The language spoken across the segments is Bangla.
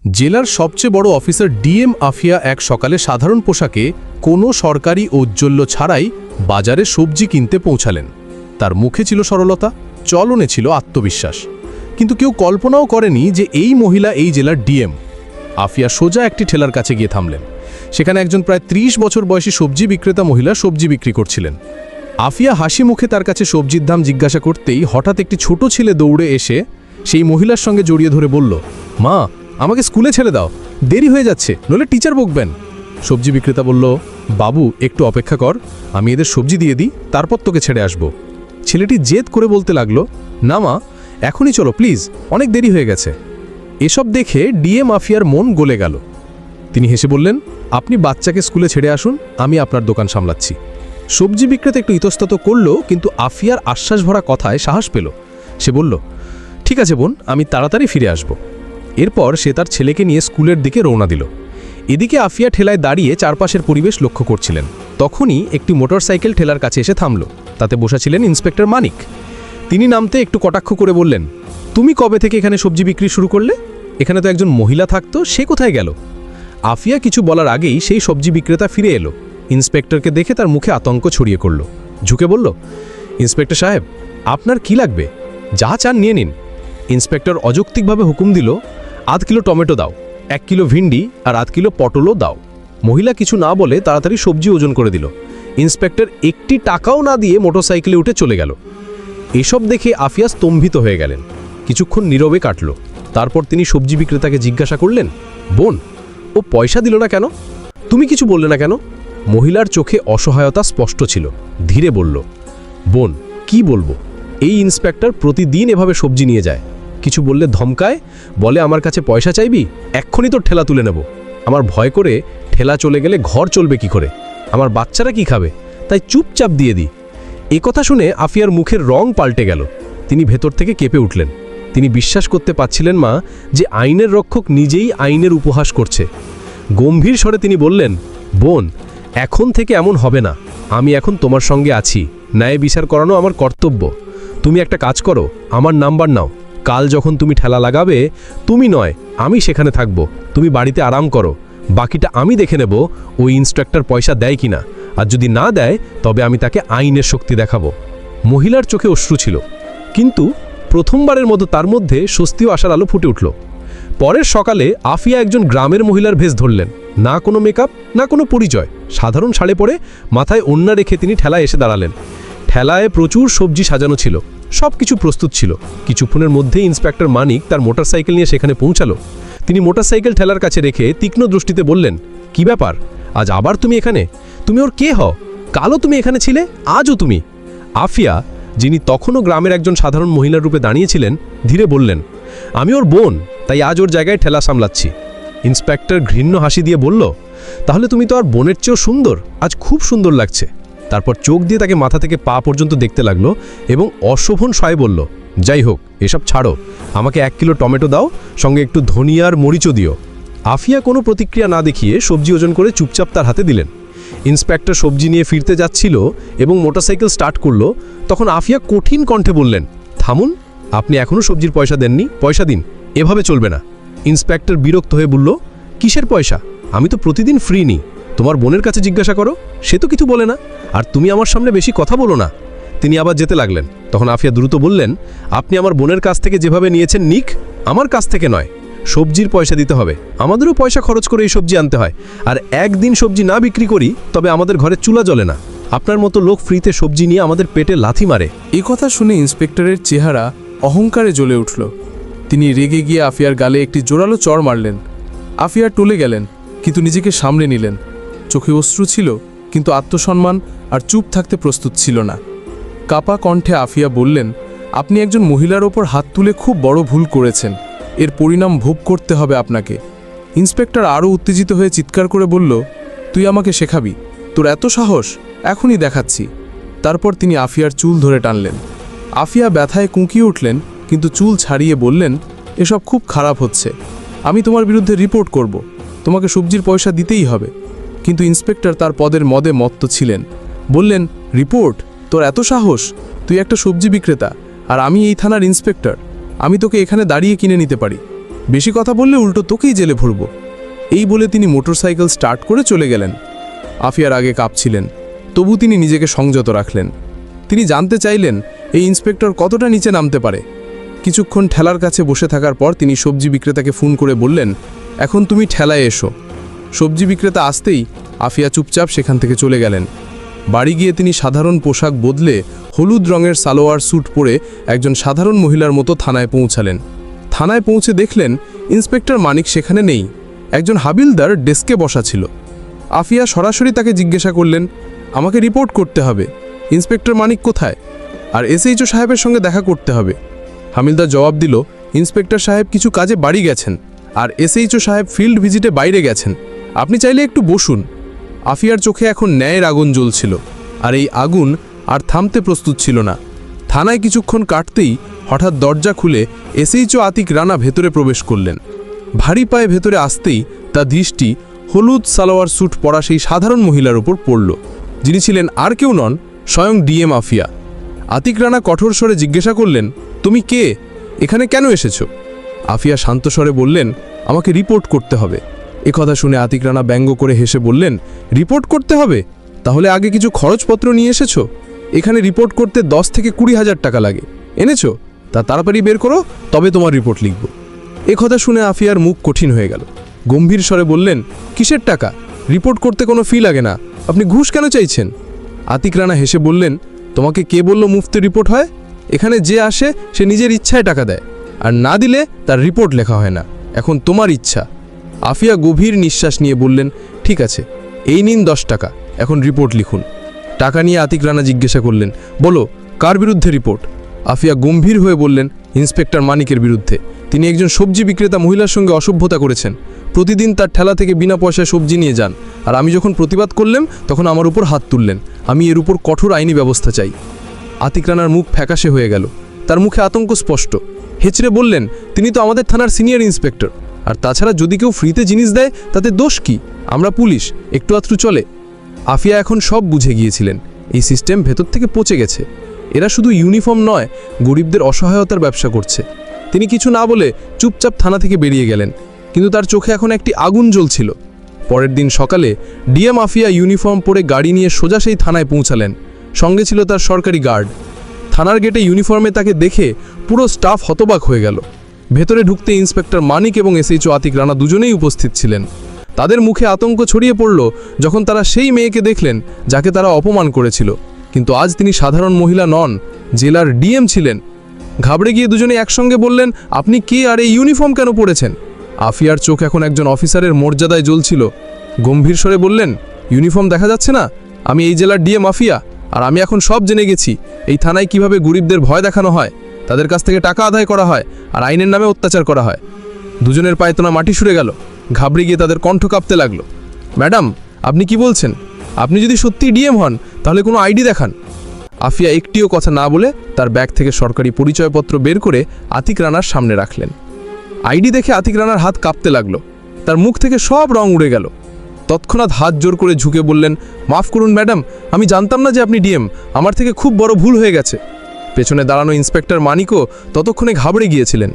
জেলার সবচেয়ে বড় অফিসার ডিএম আফিয়া এক সকালে সাধারণ পোশাকে কোনো সরকারি ঔজ্জ্বল্য ছাড়াই বাজারে সবজি কিনতে পৌঁছালেন। তার মুখে ছিল সরলতা, চলনে ছিল আত্মবিশ্বাস, কিন্তু কেউ কল্পনাও করেনি যে এই মহিলা এই জেলার ডিএম। আফিয়া সোজা একটি ঠেলার কাছে গিয়ে থামলেন। সেখানে একজন প্রায় ৩০ বছর বয়সী সবজি বিক্রেতা মহিলা সবজি বিক্রি করছিলেন। আফিয়া হাসি মুখে তার কাছে সবজির দাম জিজ্ঞাসা করতেই হঠাৎ একটি ছোট ছেলে দৌড়ে এসে সেই মহিলার সঙ্গে জড়িয়ে ধরে বলল, মা, আমাকে স্কুলে ছেড়ে দাও, দেরি হয়ে যাচ্ছে, নইলে টিচার বকবেন। সবজি বিক্রেতা বলল, বাবু একটু অপেক্ষা কর, আমি এদের সবজি দিয়ে দিই, তারপর তোকে ছেড়ে আসব। ছেলেটি জেদ করে বলতে লাগলো, না মা, এখনই চলো প্লিজ, অনেক দেরি হয়ে গেছে। এসব দেখে ডিএম আফিয়ার মন গলে গেল। তিনি হেসে বললেন, আপনি বাচ্চাকে স্কুলে ছেড়ে আসুন, আমি আপনার দোকান সামলাচ্ছি। সবজি বিক্রেতা একটু ইতস্তত করল, কিন্তু আফিয়ার আশ্বাস ভরা কথায় সাহস পেল। সে বলল, ঠিক আছে বোন, আমি তাড়াতাড়ি ফিরে আসব। এরপর সে তার ছেলেকে নিয়ে স্কুলের দিকে রওনা দিল। এদিকে আফিয়া ঠেলায় দাঁড়িয়ে চারপাশের পরিবেশ লক্ষ্য করছিলেন। তখনই একটি মোটরসাইকেল ঠেলার কাছে এসে থামল। তাতে বসা ছিলেন ইন্সপেক্টর মানিক। তিনি নামতে একটু কটাক্ষ করে বললেন, তুমি কবে থেকে এখানে সবজি বিক্রি শুরু করলে? এখানে তো একজন মহিলা থাকতো, সে কোথায় গেল? আফিয়া কিছু বলার আগেই সেই সবজি বিক্রেতা ফিরে এলো। ইন্সপেক্টরকে দেখে তার মুখে আতঙ্ক ছড়িয়ে পড়ল। ঝুঁকে বলল, ইন্সপেক্টর সাহেব, আপনার কি লাগবে? যা চান নিয়ে নিন। ইন্সপেক্টর অযৌক্তিকভাবে হুকুম দিল, আধ কিলো টমেটো দাও, 1 কিলো ভিন্ডি আর আধ কিলো পটলও দাও। মহিলা কিছু না বলে তাড়াতাড়ি সবজি ওজন করে দিল। ইন্সপেক্টর একটি টাকাও না দিয়ে মোটরসাইকেলে উঠে চলে গেল। এসব দেখে আফিয়া স্তম্ভিত হয়ে গেলেন। কিছুক্ষণ নীরবে কাটল। তারপর তিনি সবজি বিক্রেতাকে জিজ্ঞাসা করলেন, বোন, ও পয়সা দিল না কেন? তুমি কিছু বললে না কেন? মহিলার চোখে অসহায়তা স্পষ্ট ছিল। ধীরে বলল, বোন, কি বলবো, এই ইন্সপেক্টর প্রতিদিন এভাবে সবজি নিয়ে যায়। কিছু বললে ধমকায়, বলে আমার কাছে পয়সা চাইবি, এক্ষুনি তোর ঠেলা তুলে নেব। আমার ভয় করে ঠেলা চলে গেলে ঘর চলবে কি করে? আমার বাচ্চারা কি খাবে? তাই চুপচাপ দিয়ে দিই। কথা শুনে আফিয়ার মুখের রং পাল্টে গেল। তিনি ভেতর থেকে কেঁপে উঠলেন। তিনি বিশ্বাস করতে পারছিলেন মা যে আইনের রক্ষক নিজেই আইনের উপহাস করছে। গম্ভীর স্বরে তিনি বললেন, বোন, এখন থেকে এমন হবে না। আমি এখন তোমার সঙ্গে আছি, ন্যায় বিচার করানো আমার কর্তব্য। তুমি একটা কাজ করো, আমার নাম্বার নাও। কাল যখন তুমি ঠেলা লাগাবে, তুমি নয় আমি সেখানে থাকব। তুমি বাড়িতে আরাম করো, বাকিটা আমি দেখে নেব ওই ইন্সট্রাক্টর পয়সা দেয় কিনা, আর যদি না দেয় তবে আমি তাকে আইনের শক্তি দেখাবো। মহিলার চোখে অশ্রু ছিল, কিন্তু প্রথমবারের মতো তার মধ্যে স্বস্তিও আসার আলো ফুটে উঠল। পরের সকালে আফিয়া একজন গ্রামের মহিলার ভেষ ধরলেন। না কোনো মেকআপ, না কোনো পরিচয়, সাধারণ শাড়ি পরে মাথায় ওড়না রেখে তিনি ঠেলায় এসে দাঁড়ালেন। ঠেলায় প্রচুর সবজি সাজানো ছিল, সব কিছু প্রস্তুত ছিল। কিছুক্ষণের মধ্যেই ইন্সপেক্টর মানিক তার মোটরসাইকেল নিয়ে সেখানে পৌঁছালো। তিনি মোটরসাইকেল ঠেলার কাছে রেখে তীক্ষ্ণ দৃষ্টিতে বললেন, কি ব্যাপার, আজ আবার তুমি এখানে? তুমি ওর কে হও? কালও তুমি এখানে ছিলে, আজও তুমি? আফিয়া, যিনি তখনও গ্রামের একজন সাধারণ মহিলার রূপে দাঁড়িয়েছিলেন, ধীরে বললেন, আমি ওর বোন, তাই আজ ওর জায়গায় ঠেলা সামলাচ্ছি। ইন্সপেক্টর ঘৃণ্য হাসি দিয়ে বলল, তাহলে তুমি তো আর বোনের চেয়েও সুন্দর, আজ খুব সুন্দর লাগছে। তারপর চোখ দিয়ে তাকে মাথা থেকে পা পর্যন্ত দেখতে লাগলো এবং অশোভন স্বরে বলল, যাই হোক, এসব ছাড়ো, আমাকে 1 কিলো টমেটো দাও, সঙ্গে একটু ধনিয়ার মরিচও দিও। আফিয়া কোনো প্রতিক্রিয়া না দেখিয়ে সবজি ওজন করে চুপচাপ তার হাতে দিলেন। ইন্সপেক্টর সবজি নিয়ে ফিরতে যাচ্ছিল এবং মোটরসাইকেল স্টার্ট করলো। তখন আফিয়া কঠিন কণ্ঠে বললেন, থামুন, আপনি এখনও সবজির পয়সা দেননি, পয়সা দিন, এভাবে চলবে না। ইন্সপেক্টর বিরক্ত হয়ে বলল, কিসের পয়সা? আমি তো প্রতিদিন ফ্রি নিই। তোমার বোনের কাছে জিজ্ঞাসা করো, সে তো কিছু বলে না। আর তুমি আমার সামনে বেশি কথা বলো না। তিনি আবার যেতে লাগলেন। তখন আফিয়া দ্রুত বললেন, আপনি আমার বোনের কাছ থেকে যেভাবে নিয়েছেন নিক, আমার কাছ থেকে নয়। সবজির পয়সা দিতে হবে, আমাদেরও পয়সা খরচ করে এই সবজি আনতে হয়। আর একদিন সবজি না বিক্রি করি তবে আমাদের ঘরে চুলা জ্বলে না। আপনার মতো লোক ফ্রিতে সবজি নিয়ে আমাদের পেটে লাথি মারে। এই কথা শুনে ইন্সপেক্টরের চেহারা অহংকারে জ্বলে উঠল। তিনি রেগে গিয়ে আফিয়ার গালে একটি জোরালো চড় মারলেন। আফিয়া টলে গেলেন, কিন্তু নিজেকে সামলে নিলেন। চোখে অশ্রু ছিল, কিন্তু আত্মসম্মান আর চুপ থাকতে প্রস্তুত ছিল না। কাপা কণ্ঠে আফিয়া বললেন, আপনি একজন মহিলার ওপর হাত তুলে খুব বড় ভুল করেছেন, এর পরিণাম ভোগ করতে হবে আপনাকে। ইন্সপেক্টর আরও উত্তেজিত হয়ে চিৎকার করে বলল, তুই আমাকে শেখাবি? তোর এত সাহস? এখনই দেখাচ্ছি। তারপর তিনি আফিয়ার চুল ধরে টানলেন। আফিয়া ব্যথায় কুঁকিয়ে উঠলেন, কিন্তু চুল ছাড়িয়ে বললেন, এসব খুব খারাপ হচ্ছে, আমি তোমার বিরুদ্ধে রিপোর্ট করব, তোমাকে সবজির পয়সা দিতেই হবে। কিন্তু ইন্সপেক্টর তার পদের মদে মত্ত ছিলেন। বললেন, রিপোর্ট? তোর এত সাহস? তুই একটা সবজি বিক্রেতা, আর আমি এই থানার ইন্সপেক্টর। আমি তোকে এখানে দাঁড়িয়ে কিনে নিতে পারি। বেশি কথা বললে উল্টো তোকেই জেলে ভরব। এই বলে তিনি মোটরসাইকেল স্টার্ট করে চলে গেলেন। আফিয়ার আগে কাঁপছিলেন, তবু তিনি নিজেকে সংযত রাখলেন। তিনি জানতে চাইলেন এই ইন্সপেক্টর কতটা নিচে নামতে পারে। কিছুক্ষণ ঠেলার কাছে বসে থাকার পর তিনি সবজি বিক্রেতাকে ফোন করে বললেন, এখন তুমি ঠেলায় এসো। সবজি বিক্রেতা আসতেই আফিয়া চুপচাপ সেখান থেকে চলে গেলেন। বাড়ি গিয়ে তিনি সাধারণ পোশাক বদলে হলুদ রঙের সালোয়ার স্যুট পরে একজন সাধারণ মহিলার মতো থানায় পৌঁছালেন। থানায় পৌঁছে দেখলেন ইন্সপেক্টর মানিক সেখানে নেই, একজন হাবিলদার ডেস্কে বসা ছিল। আফিয়া সরাসরি তাকে জিজ্ঞাসা করলেন, আমাকে রিপোর্ট করতে হবে, ইন্সপেক্টর মানিক কোথায়? আর এসএইচও সাহেবের সঙ্গে দেখা করতে হবে। হাবিলদার জবাব দিল, ইন্সপেক্টর সাহেব কিছু কাজে বাড়ি গেছেন, আর এসএইচও সাহেব ফিল্ড ভিজিটে বাইরে গেছেন, আপনি চাইলে একটু বসুন। আফিয়ার চোখে এখন ন্যায়ের আগুন জ্বলছিল, আর এই আগুন আর থামতে প্রস্তুত ছিল না। থানায় কিছুক্ষণ কাটতেই হঠাৎ দরজা খুলে এসএইচও আতিক রানা ভেতরে প্রবেশ করলেন। ভারী পায়ে ভেতরে আসতেই তার দৃষ্টি হলুদ সালোয়ার স্যুট পরা সেই সাধারণ মহিলার উপর পড়ল, যিনি ছিলেন আর কেউ নন, স্বয়ং ডিএম আফিয়া। আতিক রানা কঠোর স্বরে জিজ্ঞাসা করলেন, তুমি কে? এখানে কেন এসেছ? আফিয়া শান্ত স্বরে বললেন, আমাকে রিপোর্ট করতে হবে। একথা শুনে আতিক রানা ব্যঙ্গ করে হেসে বললেন, রিপোর্ট করতে হবে? তাহলে আগে কিছু খরচপত্র নিয়ে এসেছো? এখানে রিপোর্ট করতে 10 থেকে 20,000 টাকা লাগে, এনেছো? তা তাড়াতাড়ি বের করো, তবে তোমার রিপোর্ট লিখব। একথা শুনে আফিয়ার মুখ কঠিন হয়ে গেল। গম্ভীর স্বরে বললেন, কিসের টাকা? রিপোর্ট করতে কোনো ফি লাগে না, আপনি ঘুষ কেন চাইছেন? আতিক রানা হেসে বললেন, তোমাকে কে বলল মুফতে রিপোর্ট হয়? এখানে যে আসে সে নিজের ইচ্ছায় টাকা দেয়, আর না দিলে তার রিপোর্ট লেখা হয় না। এখন তোমার ইচ্ছা। আফিয়া গভীর নিঃশ্বাস নিয়ে বললেন, ঠিক আছে, এই নিন 10 টাকা, এখন রিপোর্ট লিখুন। টাকা নিয়ে আতিক রানা জিজ্ঞাসা করলেন, বলো কার বিরুদ্ধে রিপোর্ট? আফিয়া গম্ভীর হয়ে বললেন, ইন্সপেক্টর মানিকের বিরুদ্ধে। তিনি একজন সবজি বিক্রেতা মহিলার সঙ্গে অসভ্যতা করেছেন, প্রতিদিন তার ঠেলা থেকে বিনা পয়সায় সবজি নিয়ে যান, আর আমি যখন প্রতিবাদ করলাম তখন আমার উপর হাত তুললেন। আমি এর উপর কঠোর আইনি ব্যবস্থা চাই। আতিক রানার মুখ ফ্যাকাশে হয়ে গেল, তার মুখে আতঙ্ক স্পষ্ট। হেঁচড়ে বললেন, তিনি তো আমাদের থানার সিনিয়র ইন্সপেক্টর, আর তাছাড়া যদি কেউ ফ্রিতে জিনিস দেয় তাতে দোষ কি? আমরা পুলিশ, একটু আধটু চলে। আফিয়া এখন সব বুঝে গিয়েছিলেন, এই সিস্টেম ভেতর থেকে পচে গেছে। এরা শুধু ইউনিফর্ম নয়, গরিবদের অসহায়তার ব্যবসা করছে। তিনি কিছু না বলে চুপচাপ থানা থেকে বেরিয়ে গেলেন, কিন্তু তার চোখে এখন একটি আগুন জ্বলছিল। পরের দিন সকালে ডিএম আফিয়া ইউনিফর্ম পরে গাড়ি নিয়ে সোজা সেই থানায় পৌঁছালেন। সঙ্গে ছিল তার সরকারি গার্ড। থানার গেটে ইউনিফর্মে তাকে দেখে পুরো স্টাফ হতবাক হয়ে গেল। ভেতরে ঢুকতে ইন্সপেক্টর মানিক এবং এসএইচও আতিক রানা দুজনেই উপস্থিত ছিলেন। তাদের মুখে আতঙ্ক ছড়িয়ে পড়ল যখন তারা সেই মেয়েকে দেখলেন যাকে তারা অপমান করেছিল, কিন্তু আজ তিনি সাধারণ মহিলা নন, জেলার ডিএম ছিলেন। ঘাবড়ে গিয়ে দুজনে একসঙ্গে বললেন, আপনি কে আর এই ইউনিফর্ম কেন পরেছেন? আফিয়ার চোখ এখন একজন অফিসারের মর্যাদায় জ্বলছিল। গম্ভীর স্বরে বললেন, ইউনিফর্ম দেখা যাচ্ছে না? আমি এই জেলার ডিএম আফিয়া, আর আমি এখন সব জেনে গেছি এই থানায় কিভাবে গরিবদের ভয় দেখানো হয়, তাদের কাছ থেকে টাকা আদায় করা হয়, আর আইনের নামে অত্যাচার করা হয়। দুজনের পায়ে তোনা মাটি সরে গেল। ঘাবড়ে গিয়ে তাদের কণ্ঠ কাঁপতে লাগলো। ম্যাডাম, আপনি কি বলছেন? আপনি যদি সত্যি ডিএম হন তাহলে কোনো আইডি দেখান। আফিয়া একটিও কথা না বলে তার ব্যাগ থেকে সরকারি পরিচয়পত্র বের করে আতিক রানার সামনে রাখলেন। আইডি দেখে আতিক রানার হাত কাঁপতে লাগলো, তার মুখ থেকে সব রং উড়ে গেল। তৎক্ষণাৎ হাত জোর করে ঝুঁকে বললেন, মাফ করুন ম্যাডাম, আমি জানতাম না যে আপনি ডিএম, আমার থেকে খুব বড় ভুল হয়ে গেছে। পেছনে দাঁড়ানো ইন্সপেক্টর মানিকও ততক্ষণে ঘাবড়ে গিয়েছিলেন।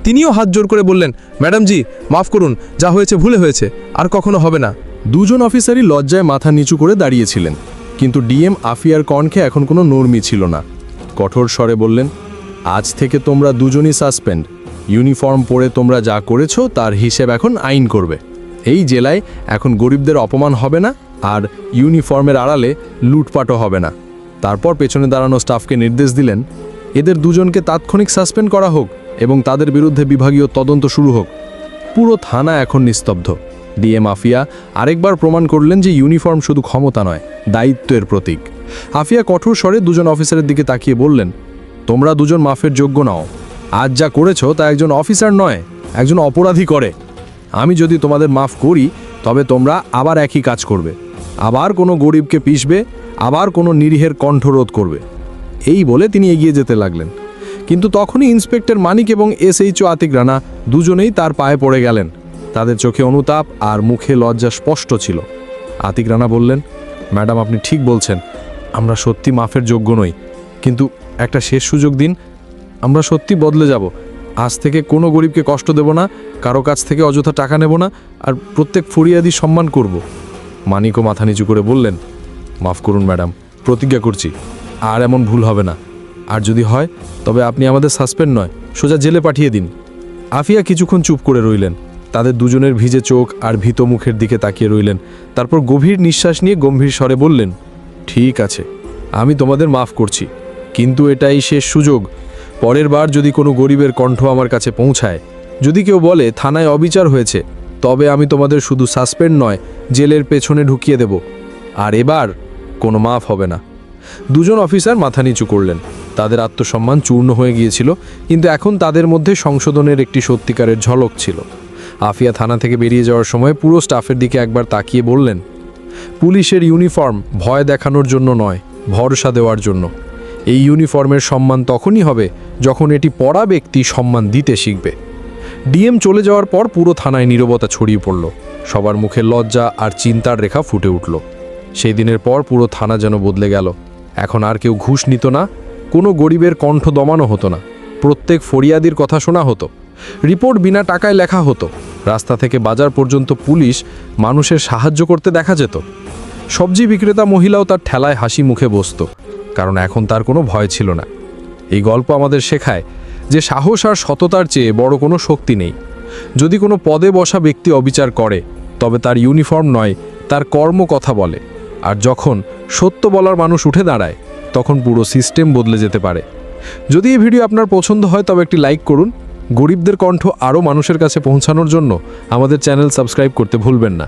তিনিও হাত জোর করে বললেন, ম্যাডাম জি, মাফ করুন, যা হয়েছে ভুলে হয়েছে, আর কখনো হবে না। দুজন অফিসারই লজ্জায় মাথা নিচু করে দাঁড়িয়েছিলেন, কিন্তু ডিএম আফিয়ার কণ্ঠে এখন কোনো নরমি ছিল না। কঠোর স্বরে বললেন, আজ থেকে তোমরা দুজনই সাসপেন্ড। ইউনিফর্ম পরে তোমরা যা করেছো তার হিসেব এখন আইন করবে। এই জেলায় এখন গরিবদের অপমান হবে না, আর ইউনিফর্মের আড়ালে লুটপাটও হবে না। তারপর পেছনে দাঁড়ানো স্টাফকে নির্দেশ দিলেন, এদের দুজনকে তাৎক্ষণিক সাসপেন্ড করা হোক এবং তাদের বিরুদ্ধে বিভাগীয় তদন্ত শুরু হোক। পুরো থানা এখন নিস্তব্ধ। ডিএম আফিয়া আরেকবার প্রমাণ করলেন যে ইউনিফর্ম শুধু ক্ষমতা নয়, দায়িত্বের প্রতীক। আফিয়া কঠোর স্বরে দুজন অফিসারের দিকে তাকিয়ে বললেন, তোমরা দুজন মাফের যোগ্য নাও। আজ যা করেছো তা একজন অফিসার নয়, একজন অপরাধী করে। আমি যদি তোমাদের মাফ করি তবে তোমরা আবার একই কাজ করবে, আবার কোনো গরিবকে পিষবে, আবার কোনো নিরীহের কণ্ঠরোধ করবে। এই বলে তিনি এগিয়ে যেতে লাগলেন, কিন্তু তখনই ইন্সপেক্টর মানিক এবং এসএইচও আতিক রানা দুজনেই তার পায়ে পড়ে গেলেন। তাদের চোখে অনুতাপ আর মুখে লজ্জা স্পষ্ট ছিল। আতিক রানা বললেন, ম্যাডাম আপনি ঠিক বলছেন, আমরা সত্যি মাফের যোগ্য নই, কিন্তু একটা শেষ সুযোগ দিন, আমরা সত্যি বদলে যাব। আজ থেকে কোনো গরিবকে কষ্ট দেব না, কারো কাছ থেকে অযথা টাকা নেব না, আর প্রত্যেক ফরিয়াদি সম্মান করব। মানিকও মাথা নিচু করে বললেন, মাফ করুন ম্যাডাম, প্রতিজ্ঞা করছি আর এমন ভুল হবে না। আর যদি হয় তবে আপনি আমাদের সাসপেন্ড নয়, সোজা জেলে পাঠিয়ে দিন। আফিয়া কিছুক্ষণ চুপ করে রইলেন। তাদের দুজনের ভিজে চোখ আর ভীত মুখের দিকে তাকিয়ে রইলেন। তারপর গভীর নিঃশ্বাস নিয়ে গম্ভীর স্বরে বললেন, ঠিক আছে, আমি তোমাদের মাফ করছি, কিন্তু এটাই শেষ সুযোগ। পরের বার যদি কোনো গরিবের কণ্ঠ আমার কাছে পৌঁছায়, যদি কেউ বলে থানায় অবিচার হয়েছে, তবে আমি তোমাদের শুধু সাসপেন্ড নয়, জেলের পেছনে ঢুকিয়ে দেব। আর এবার কোনো মাফ হবে না। দুজন অফিসার মাথা নিচু করলেন। তাদের আত্মসম্মান চূর্ণ হয়ে গিয়েছিল, কিন্তু এখন তাদের মধ্যে সংশোধনের একটি সত্যিকারের ঝলক ছিল। আফিয়া থানা থেকে বেরিয়ে যাওয়ার সময় পুরো স্টাফের দিকে একবার তাকিয়ে বললেন, পুলিশের ইউনিফর্ম ভয় দেখানোর জন্য নয়, ভরসা দেওয়ার জন্য। এই ইউনিফর্মের সম্মান তখনই হবে যখন এটি পরা ব্যক্তি সম্মান দিতে শিখবে। ডিএম চলে যাওয়ার পর পুরো থানায় নীরবতা ছড়িয়ে পড়ল। সবার মুখে লজ্জা আর চিন্তার রেখা ফুটে উঠল। সেই দিনের পর পুরো থানা যেন বদলে গেল। এখন আর কেউ ঘুষ নিত না, কোনো গরিবের কণ্ঠ দমানো হতো না, প্রত্যেক ফরিয়াদির কথা শোনা হতো, রিপোর্ট বিনা টাকায় লেখা হতো, রাস্তা থেকে বাজার পর্যন্ত পুলিশ মানুষের সাহায্য করতে দেখা যেত। সবজি বিক্রেতা মহিলাও তার ঠেলায় হাসি মুখে বসত, কারণ এখন তার কোনো ভয় ছিল না। এই গল্প আমাদের শেখায় যে সাহস আর সততার চেয়ে বড় কোনো শক্তি নেই। যদি কোনো পদে বসা ব্যক্তি অবিচার করে, তবে তার ইউনিফর্ম নয়, তার কর্ম কথা বলে। আর যখন সত্য বলার মানুষ উঠে দাঁড়ায়, তখন পুরো সিস্টেম বদলে যেতে পারে। যদি এই ভিডিও আপনার পছন্দ হয় তবে একটি লাইক করুন। গরিবদের কণ্ঠ আরও মানুষের কাছে পৌঁছানোর জন্য আমাদের চ্যানেল সাবস্ক্রাইব করতে ভুলবেন না।